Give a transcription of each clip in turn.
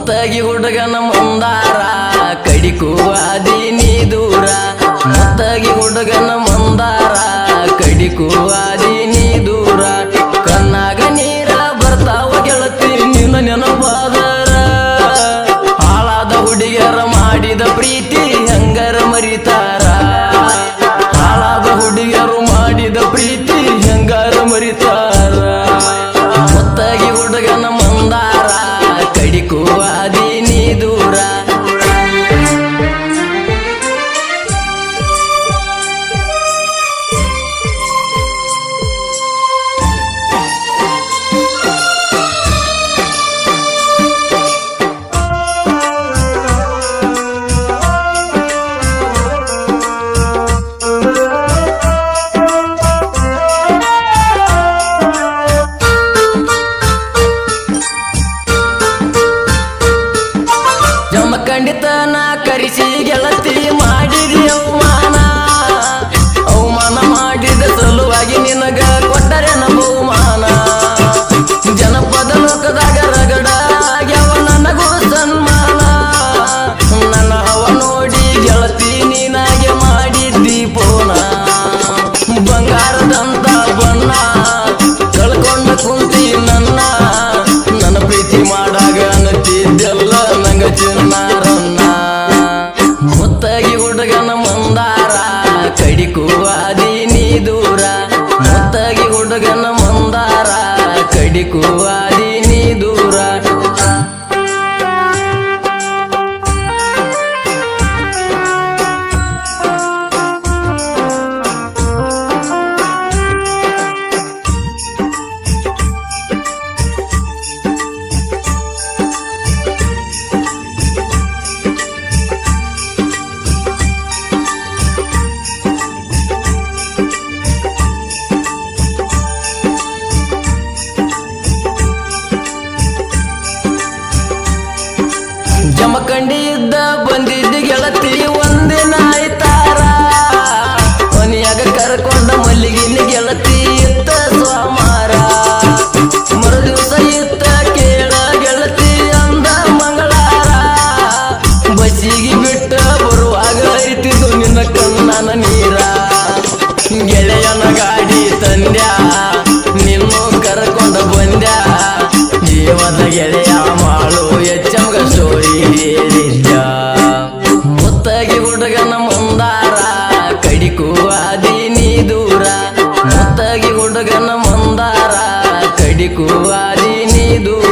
ಮುತ್ತಗಿ ಹುಡುಗನ ಮಂದಾರ ಕಡಿಕು ಆದೀನಿ ದೂರ ಮುತ್ತಗಿ ಹುಡುಗನ ಮಂದಾರ ಕಡಿಕು ಆದೀನಿ ದೂರ ಕಣ್ಣಾಗ ನೀರ ಬರ್ತಾವ ಗೆಳತಿ ನಿನ್ನ ನೆನಪಾದರ ಹಾಳಾದ ಹುಡುಗಿಯರ ಮಾಡಿದ ಪ್ರೀತಿ ಹೆಂಗರ ಮರಿತಾರ ಹಾಳಾದ ಹುಡುಗಿಯರು ಮಾಡಿದ ಪ್ರೀತಿ ಹೆಂಗಾರ ಮರಿತಾರ ಮುತ್ತಗಿ ಹುಡುಗನ ಮಂದಾರ ಕಡಿಕು ಆದೀನಿ ದೂರ ಜಮಖಂಡಿತನ ಕರಿಸಿ ಗೆಳತಿ ಮಾಡಿದಿ ಅವಮಾನ ಅವಮಾನ ಮಾಡಿದ ಸಲುವಾಗಿ ನಿನಗ ಕೊಟ್ಟರೆನ ಬಹುಮಾನ ಜನಪದ ಲೋಕದಾಗ ರಗಡ ಆಗ್ಯಾವ ನನಗೂ ಸನ್ಮಾನ ನನ್ನ ಹವ ನೋಡಿ ಗೆಳತಿ ನೀನಾಗೆ ಮಾಡಿದ್ದಿ ಪೋನ ಬಂಗಾರದಂತ ಬಣ್ಣ ಕಳ್ಕೊಂಡ ಕುಂತಿ ನನ್ನ ಪ್ರೀತಿ ಮಾಡಾಗ ಅನ್ನತಿದ್ದೆಲ್ಲ ನಂಗ ಚಿನ್ನಾರನ್ನ ಮುತ್ತಗಿ ಹುಡುಗನ ಮಂದಾರ ಕಡಿಕು ಆದೀನಿ ದೂರ ಮುತ್ತಗಿ ಹುಡುಗನ ಮಂದಾರ ಕಡಿಕು ಆದೀನಿ ದೂರ ಜಮಖಂಡಿ ಇದ್ದ ಬಂದಿದ್ದ ಗೆಳತಿ ಒಂದಿನ ಆಯ್ತಾರ ಮನೆಯಾಗ ಕರ್ಕೊಂಡ ಮಲ್ಲಿಗಿನ ಗೆಳತಿ ಇತ್ತ ಸೋಮಾರ ಮರು ದಿವಸ ಇತ್ತ ಕೇಳ ಗೆಳತಿ ಅಂದ ಮಂಗಳಾರ ಬಸ್ಸಿಗೆ ಬಿಟ್ಟ ಬರುವಾಗ ಹರಿತಿದ್ದು ನಿನ್ನ ಕಣ್ಣನ ನೀರ ಗೆಳೆಯನ ಗಾಡಿ ತಂದ್ಯಾ ನಿನ್ನು ಕರ್ಕೊಂಡ ಬಂದ್ಯಾ ಜೀವದ ಗೆಳೆಯ ಮಾಳು ಎಚ್ಚಮಗ ಸ್ಟೋರಿ ಹೇಳಿದ್ದ ಮುತ್ತಗಿ ಹುಡುಗನ ಮಂದಾರ ಕಡಿಕು ಆದೀನಿ ದೂರ ಮುತ್ತಗಿ ಹುಡುಗನ ಮಂದಾರ ಕಡಿಕು ಆದೀನಿ ದೂರ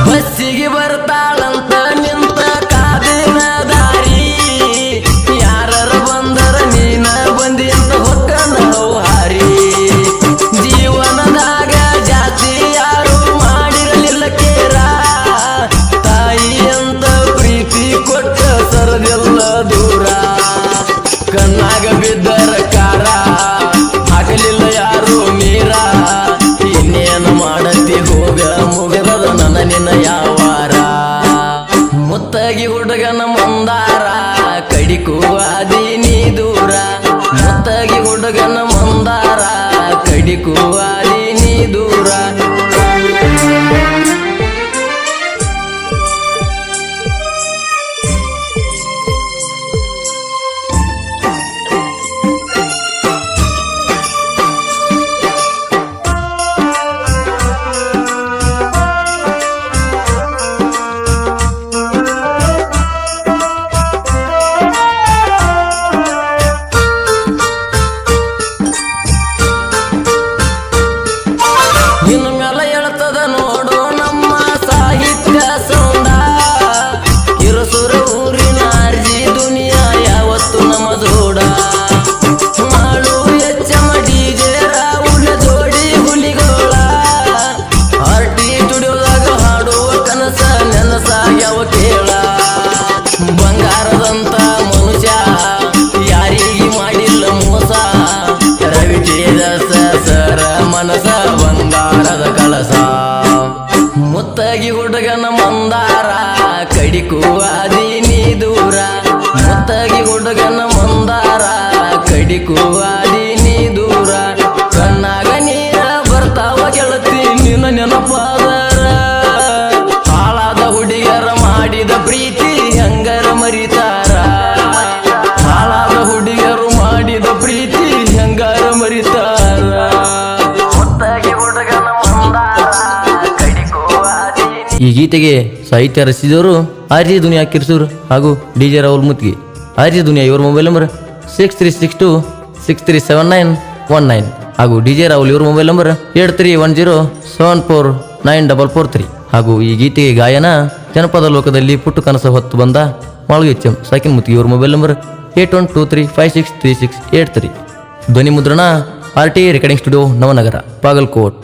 ಬಸ್ಸಿಗೆ ಬರ್ತಾಳಂತ ನಿಂತ ಕಾದಿನ ದಾರಿ ಯಾರರ ಬಂದರ ನೀನ ಬಂದಿ ಅಂತ ಹೊಕ್ಕನ ಹಾರಿ ಜೀವನದಾಗ ಜಾತಿ ಯಾರು ಮಾಡಿರಲಿಲ್ಲ ಕೇರ ತಾಯಿ ಅಂತ ಪ್ರೀತಿ ಕೊಟ್ಟ ಸರದೆಲ್ಲ ದೂರ ಕಣ್ಣಾಗ ಬಿದ್ದರ ಕಾರ ಹಾಕಲಿಲ್ಲ ಯಾರು ನೀರ ಇನ್ನೇನು ಮಾಡತಿ ಹೋಗ ಮುಗದ ನನ್ನ ನಿನ್ನ ಯಾವಾರ ಮುತ್ತಗಿ ಹುಡುಗನ ಮಂದಾರ ಕಡಿಕು ಆದೀನಿ ದೂರ ಮುತ್ತಗಿ ಹುಡುಗನ ಮಂದಾರ ಕಡಿಕು ಆದೀನಿ ದೂರ ಮಂದಾರ ಕಡಿಕು ಆದೀನಿ ದೂರ ಮುತ್ತಗಿ ಹುಡುಗನ ಮಂದಾರ ಕಡಿಕು ಆದೀನಿ ದೂರ ಕಣ್ಣಾಗ ನೀರ ಬರ್ತಾವ ಗೆಳತಿ ನಿನ್ನ ನೆನಪಾದರ ಹಾಳಾದ ಹುಡುಗರ ಮಾಡಿದ ಪ್ರೀತಿ ಹೆಂಗರ ಮರಿತಾರ ಹಾಳಾದ ಹುಡುಗರು ಮಾಡಿದ ಪ್ರೀತಿ ಹೆಂಗಾರ ಮರಿತಾರ ಈ ಗೀತೆಗೆ ಸಾಹಿತ್ಯ ರಚಿಸಿದವರು ಆರ್ಜಿ ದುನಿಯಾ ಕಿರ್ಸೂರ್ ಹಾಗೂ DJ ರಾಹುಲ್ ಮುತ್ಗಿ. ಆರ್ಜಿ ದುನಿಯಾ ಇವ್ರ ಮೊಬೈಲ್ ನಂಬರ್ 6362637919 ಹಾಗೂ DJ ರಾಹುಲ್ ಇವ್ರ ಮೊಬೈಲ್ ನಂಬರ್ 8310744943 ಹಾಗೂ ಈ ಗೀತೆಗೆ ಗಾಯನ ಜನಪದ ಲೋಕದಲ್ಲಿ ಪುಟ್ಟು ಕನಸ ಹೊತ್ತು ಬಂದ ಮಾಳ್ಗೆ HM ಸಾಕಿನ್ ಮುತ್ಗಿ ಇವ್ರ ಮೊಬೈಲ್ ನಂಬರ್ 8123563683 ಧ್ವನಿ ಮುದ್ರಣ RT recording studio Navanagar Bagalkot.